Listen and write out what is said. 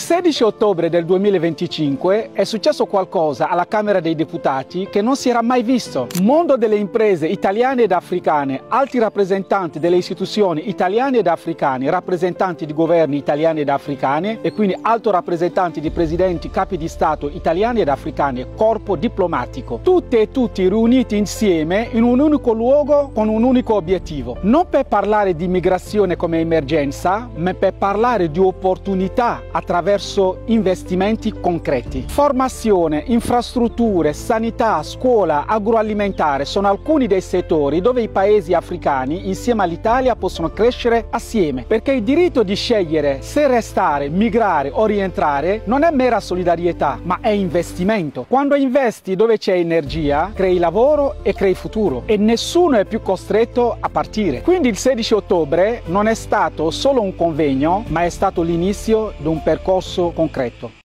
Il 16 ottobre del 2025 è successo qualcosa alla Camera dei Deputati che non si era mai visto. Mondo delle imprese italiane ed africane, alti rappresentanti delle istituzioni italiane ed africane, rappresentanti di governi italiani ed africani e quindi alto rappresentanti di presidenti, capi di Stato italiani ed africani, corpo diplomatico. Tutte e tutti riuniti insieme in un unico luogo con un unico obiettivo. Non per parlare di immigrazione come emergenza, ma per parlare di opportunità attraverso investimenti concreti. Formazione, infrastrutture, sanità, scuola, agroalimentare sono alcuni dei settori dove i paesi africani insieme all'Italia possono crescere assieme, perché il diritto di scegliere se restare, migrare o rientrare non è mera solidarietà, ma è investimento. Quando investi dove c'è energia, crei lavoro e crei futuro e nessuno è più costretto a partire. Quindi il 16 ottobre non è stato solo un convegno, ma è stato l'inizio di un percorso concreto.